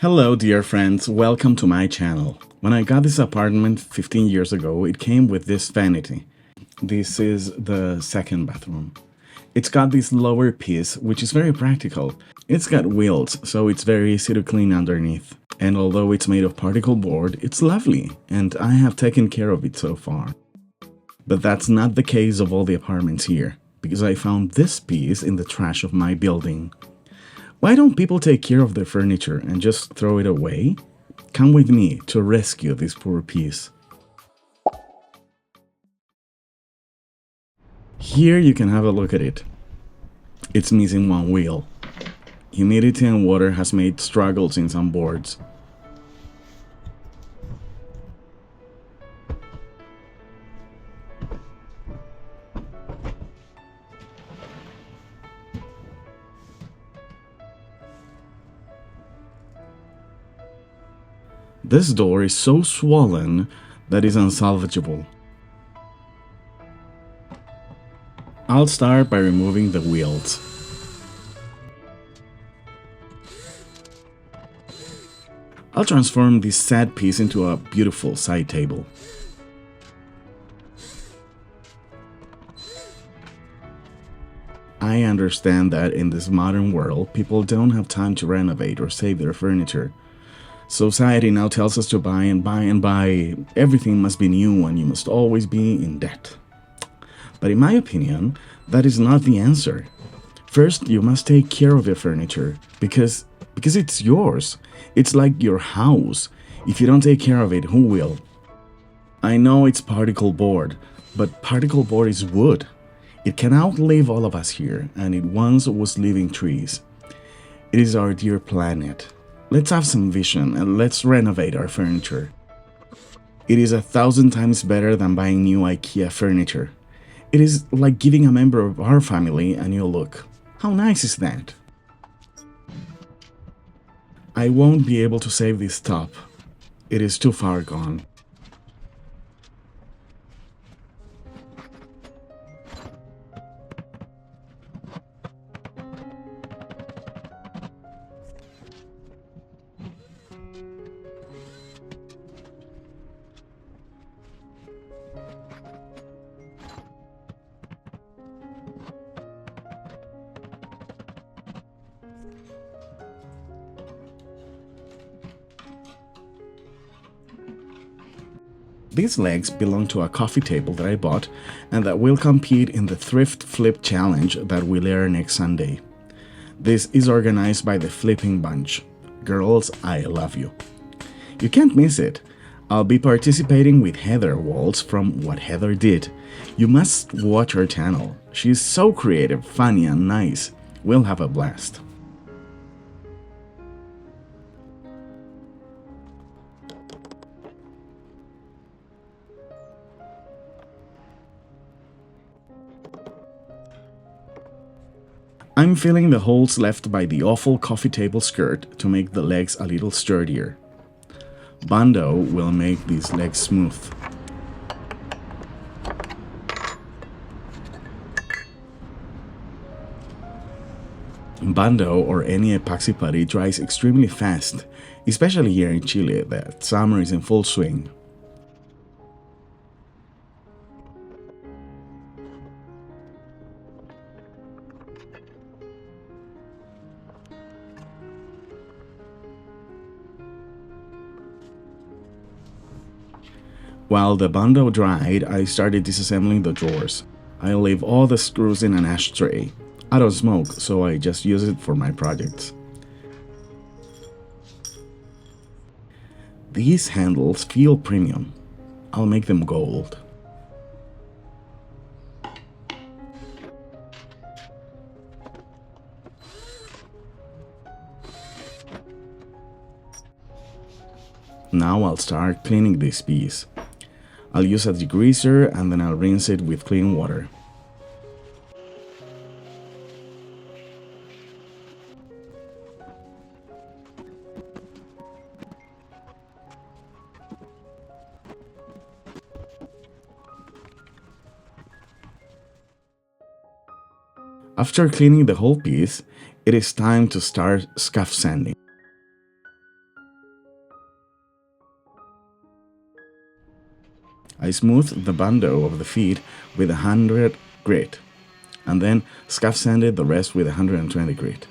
Hello, dear friends, welcome to my channel. When I got this apartment 15 years ago, it came with this vanity. This is the second bathroom. It's got this lower piece, which is very practical. It's got wheels, so it's very easy to clean underneath. And although it's made of particle board, it's lovely, and I have taken care of it so far. But that's not the case of all the apartments here, because I found this piece in the trash of my building. Why don't people take care of their furniture and just throw it away? Come with me to rescue this poor piece. Here you can have a look at it. It's missing one wheel. Humidity and water has made struggles in some boards. This door is so swollen that it's unsalvageable. I'll start by removing the wheels. I'll transform this sad piece into a beautiful side table. I understand that in this modern world, people don't have time to renovate or save their furniture. Society now tells us to buy and buy and buy. Everything must be new and you must always be in debt. But in my opinion, that is not the answer. First, you must take care of your furniture because it's yours. It's like your house. If you don't take care of it, who will? I know it's particle board, but particle board is wood. It can outlive all of us here, and it once was living trees. It is our dear planet. Let's have some vision and let's renovate our furniture. It is 1,000 times better than buying new IKEA furniture. It is like giving a member of our family a new look. How nice is that? I won't be able to save this top. It is too far gone. These legs belong to a coffee table that I bought and that will compete in the Thrift Flip Challenge that will air next Sunday. This is organized by the Flipping Bunch. Girls, I love you. You can't miss it. I'll be participating with Heather Waltz from What Heather Did. You must watch her channel. She's so creative, funny, and nice. We'll have a blast. I'm filling the holes left by the awful coffee table skirt to make the legs a little sturdier. Bondo will make these legs smooth. Bondo or any epoxy putty dries extremely fast, especially here in Chile that summer is in full swing. While the Bondo dried, I started disassembling the drawers. I leave all the screws in an ashtray. I don't smoke, so I just use it for my projects. These handles feel premium. I'll make them gold. Now I'll start cleaning this piece. I'll use a degreaser and then I'll rinse it with clean water. After cleaning the whole piece, it is time to start scuff sanding. I smoothed the bando of the feet with 100 grit, and then scuff sanded the rest with 120 grit.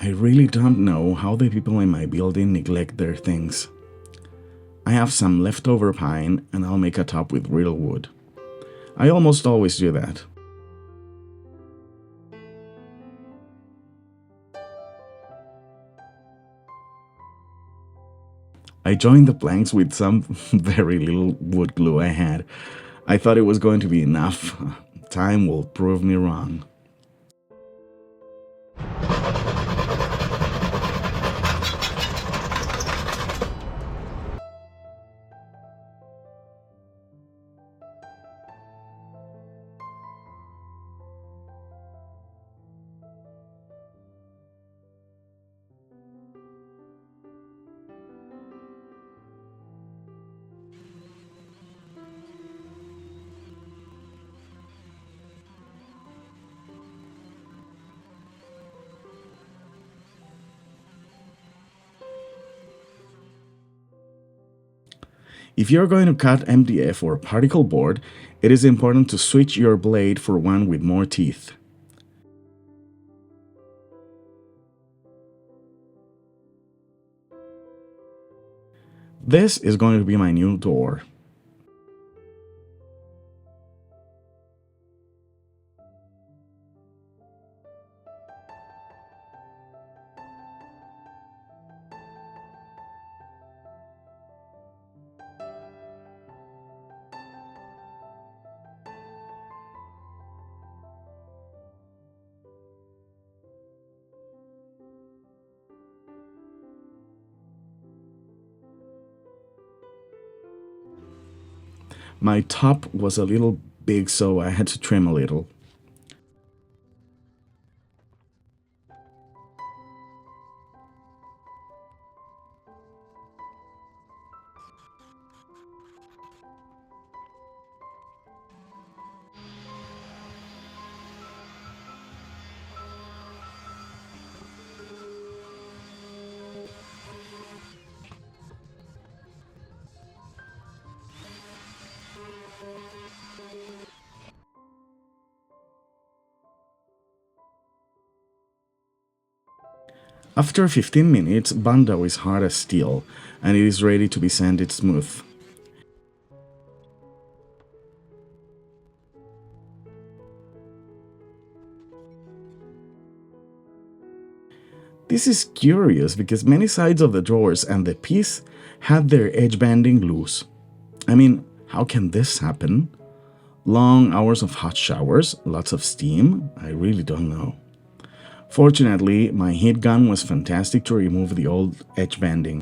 I really don't know how the people in my building neglect their things. I have some leftover pine and I'll make a top with real wood. I almost always do that. I joined the planks with some very little wood glue I had. I thought it was going to be enough. Time will prove me wrong. If you're going to cut MDF or particle board, it is important to switch your blade for one with more teeth. This is going to be my new door. My top was a little big, so I had to trim a little. After 15 minutes, bando is hard as steel, and it is ready to be sanded smooth. This is curious because many sides of the drawers and the piece had their edge banding loose. I mean, how can this happen? Long hours of hot showers, lots of steam? I really don't know. Fortunately, my heat gun was fantastic to remove the old edge banding.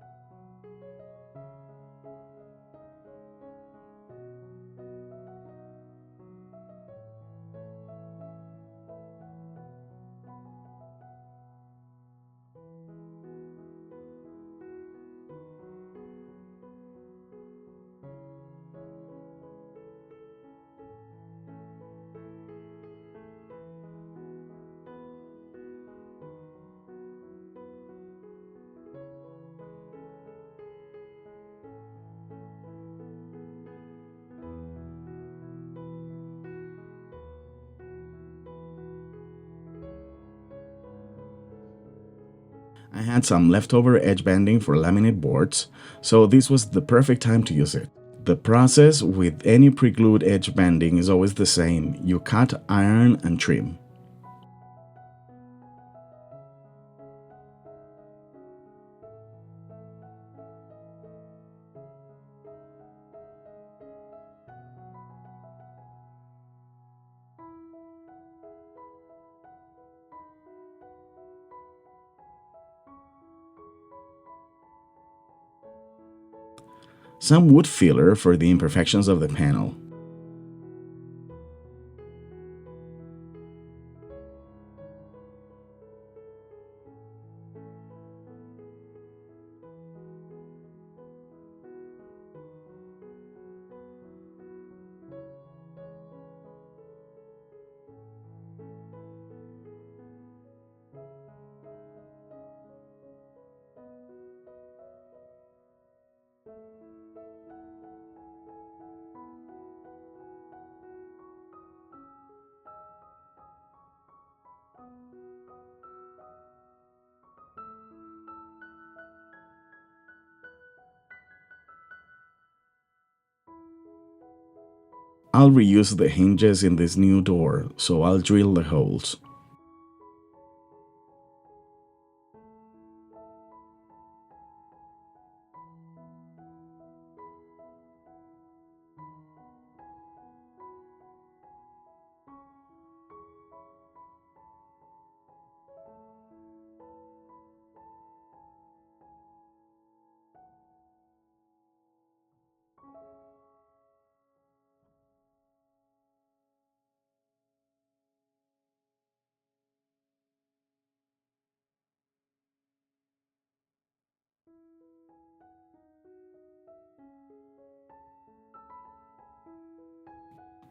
I had some leftover edge banding for laminate boards, so this was the perfect time to use it. The process with any pre-glued edge banding is always the same. You cut, iron, and trim. Some wood filler for the imperfections of the panel. I'll reuse the hinges in this new door, so I'll drill the holes.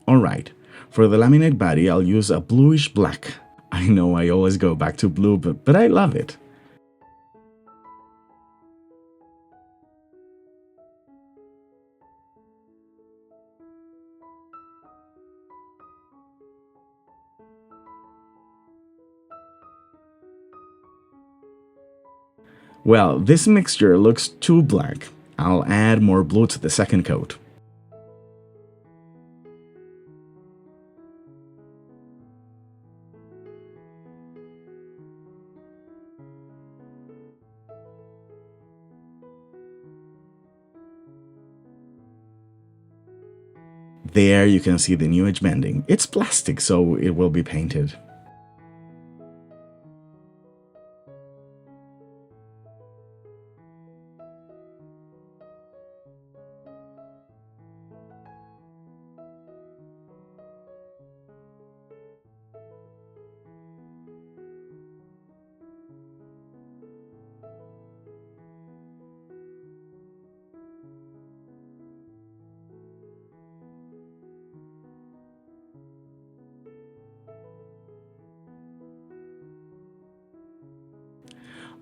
Alright, for the laminate body I'll use a bluish black. I know I always go back to blue, but I love it. Well, this mixture looks too black. I'll add more blue to the second coat. There you can see the new edge bending. It's plastic, so it will be painted.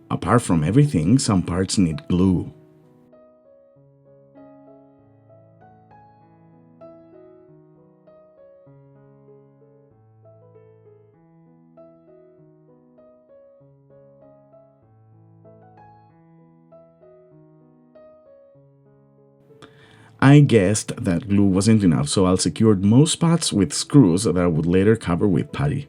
Apart from everything, some parts need glue. I guessed that glue wasn't enough, so I'll secure most spots with screws that I would later cover with putty.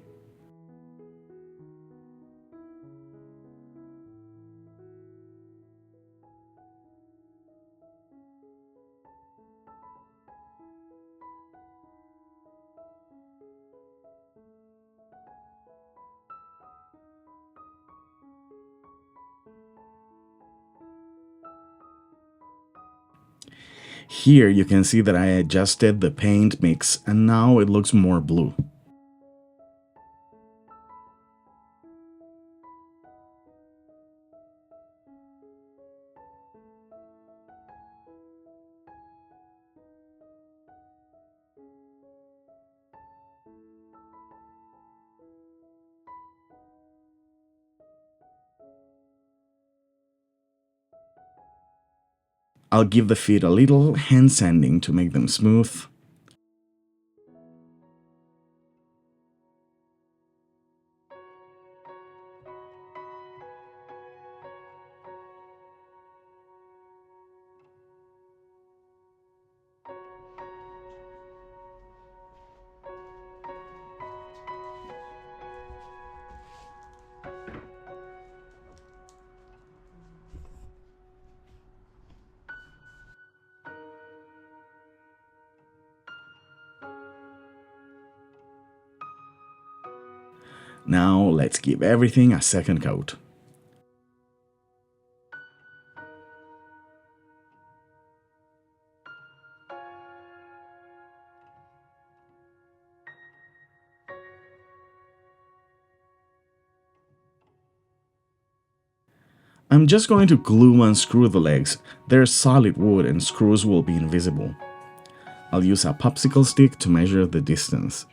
Here you can see that I adjusted the paint mix and now it looks more blue. I'll give the feet a little hand sanding to make them smooth. Now let's give everything a second coat. I'm just going to glue and screw the legs. They're solid wood and screws will be invisible. I'll use a popsicle stick to measure the distance.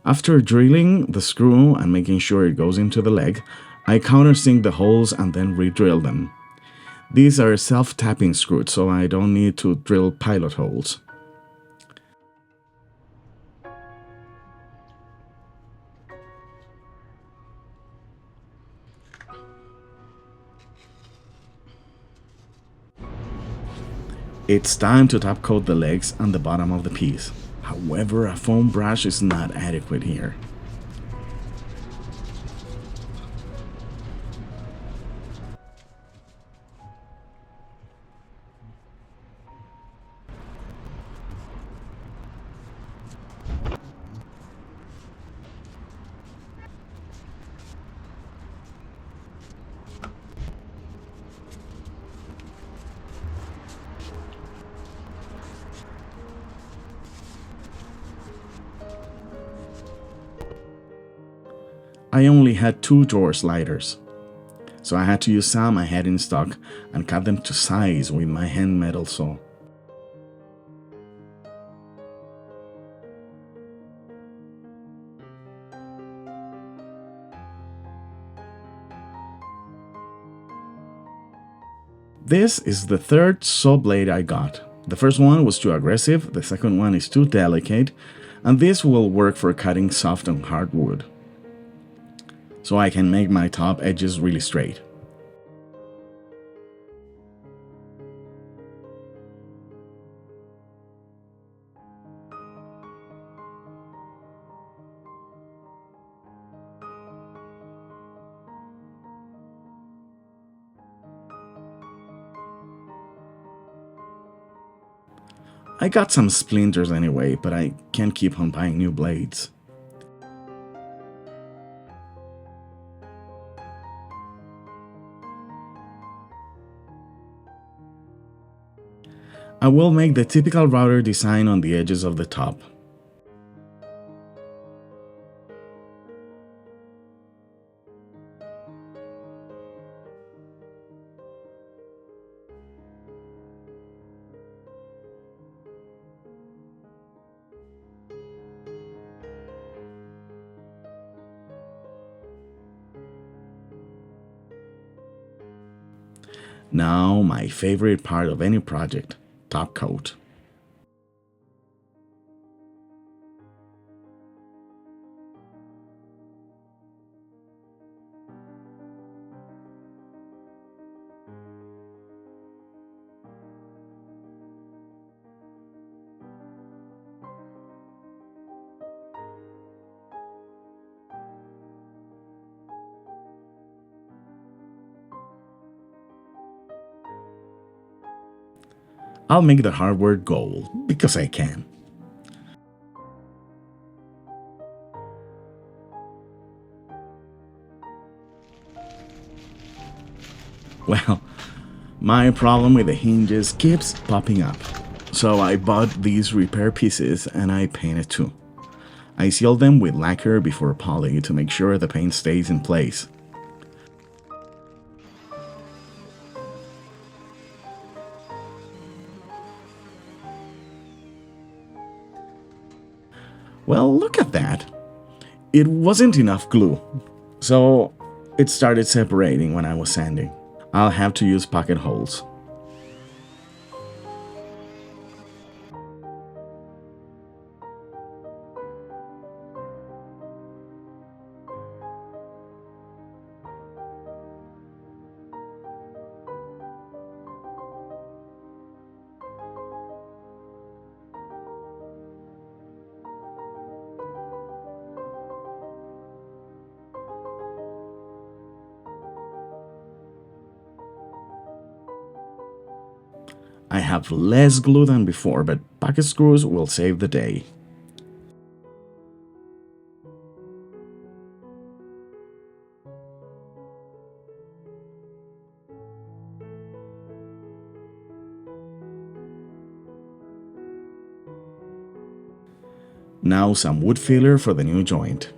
After drilling the screw and making sure it goes into the leg, I countersink the holes and then re-drill them. These are self-tapping screws, so I don't need to drill pilot holes. It's time to top coat the legs and the bottom of the piece. However, a foam brush is not adequate here. I only had 2 drawer sliders, so I had to use some I had in stock and cut them to size with my hand metal saw. This is the third saw blade I got. The first one was too aggressive, the second one is too delicate, and this will work for cutting soft and hard wood, so I can make my top edges really straight. I got some splinters anyway, but I can't keep on buying new blades. I will make the typical router design on the edges of the top. Now, my favorite part of any project, top coat. I'll make the hardware gold, because I can. Well, my problem with the hinges keeps popping up. So I bought these repair pieces and I painted too. I sealed them with lacquer before poly to make sure the paint stays in place. Well, look at that. It wasn't enough glue, so it started separating when I was sanding. I'll have to use pocket holes. I have less glue than before, but pocket screws will save the day. Now some wood filler for the new joint.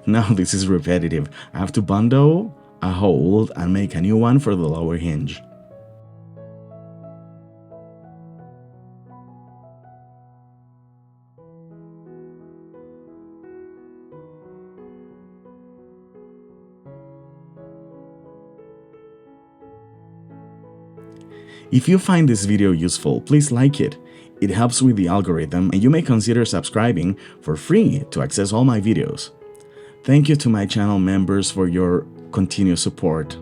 Now this is repetitive. I have to bundle a hole and make a new one for the lower hinge. If you find this video useful, please like it. It helps with the algorithm, and you may consider subscribing for free to access all my videos. Thank you to my channel members for your continued support.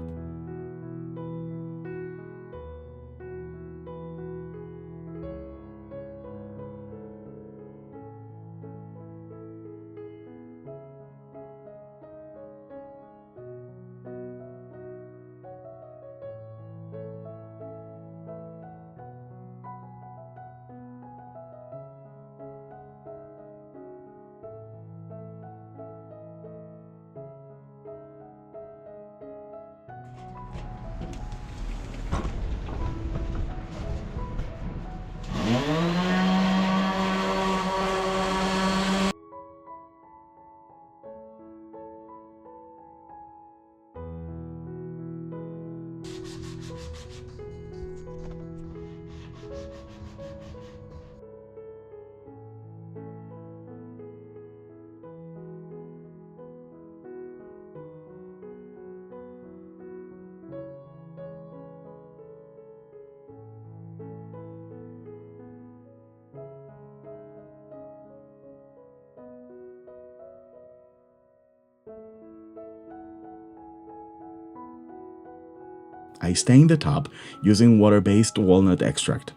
I stain the top using water-based walnut extract.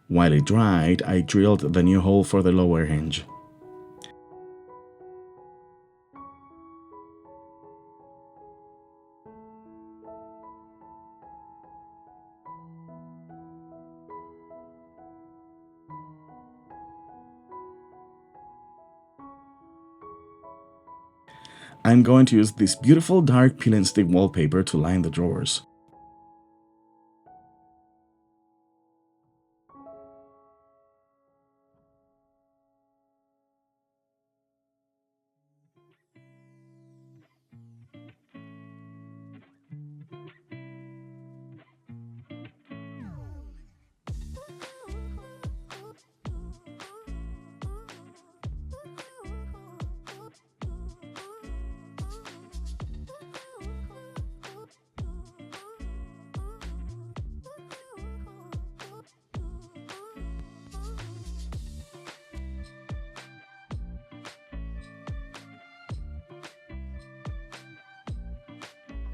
While it dried, I drilled the new hole for the lower hinge. I'm going to use this beautiful dark peel and stick wallpaper to line the drawers.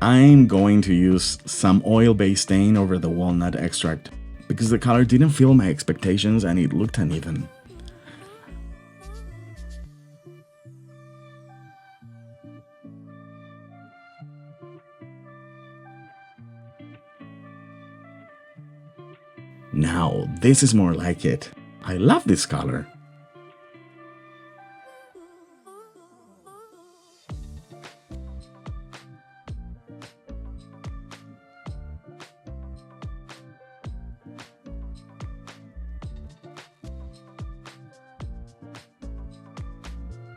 I'm going to use some oil-based stain over the walnut extract because the color didn't fill my expectations and it looked uneven. Now, this is more like it. I love this color.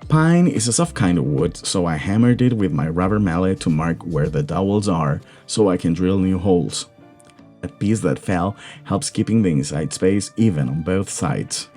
Pine is a soft kind of wood, so I hammered it with my rubber mallet to mark where the dowels are so I can drill new holes. A piece that fell helps keeping the inside space even on both sides.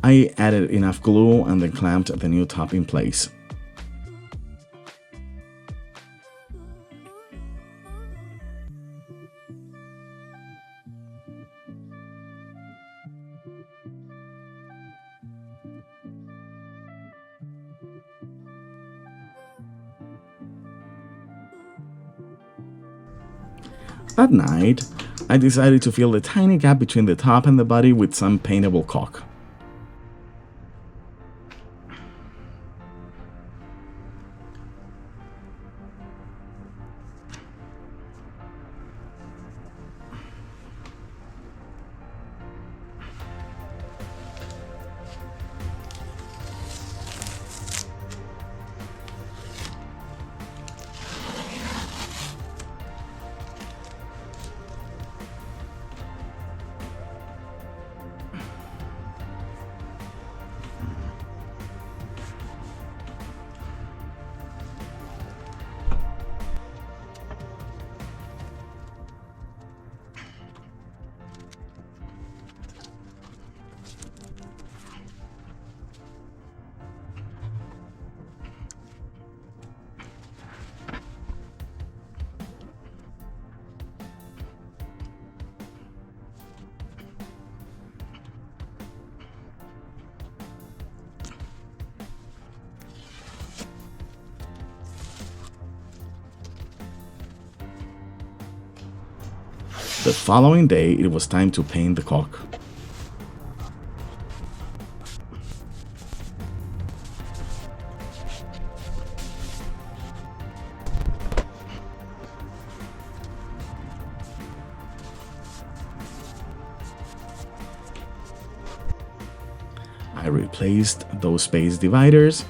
I added enough glue and then clamped the new top in place. That night, I decided to fill the tiny gap between the top and the body with some paintable caulk. The following day, it was time to paint the cock. I replaced those space dividers.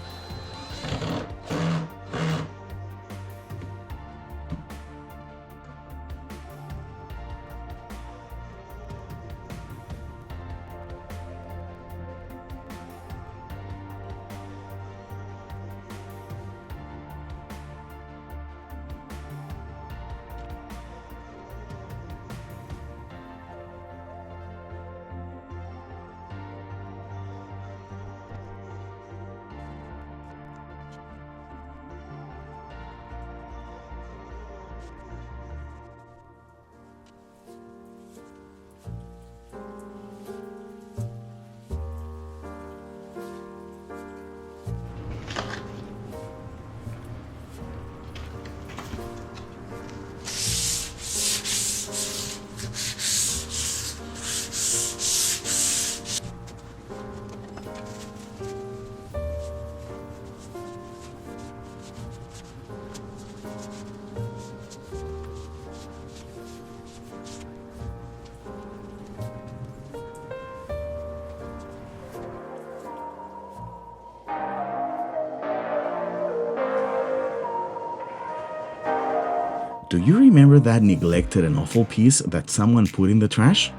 Do you remember that neglected and awful piece that someone put in the trash?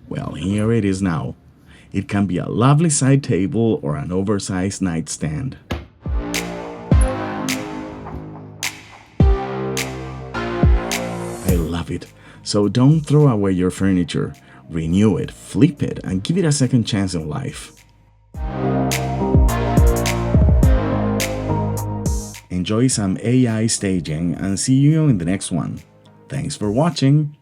Well, here it is now. It can be a lovely side table or an oversized nightstand. I love it. So don't throw away your furniture. Renew it, flip it, and give it a second chance in life. Enjoy some AI staging and see you in the next one. Thanks for watching.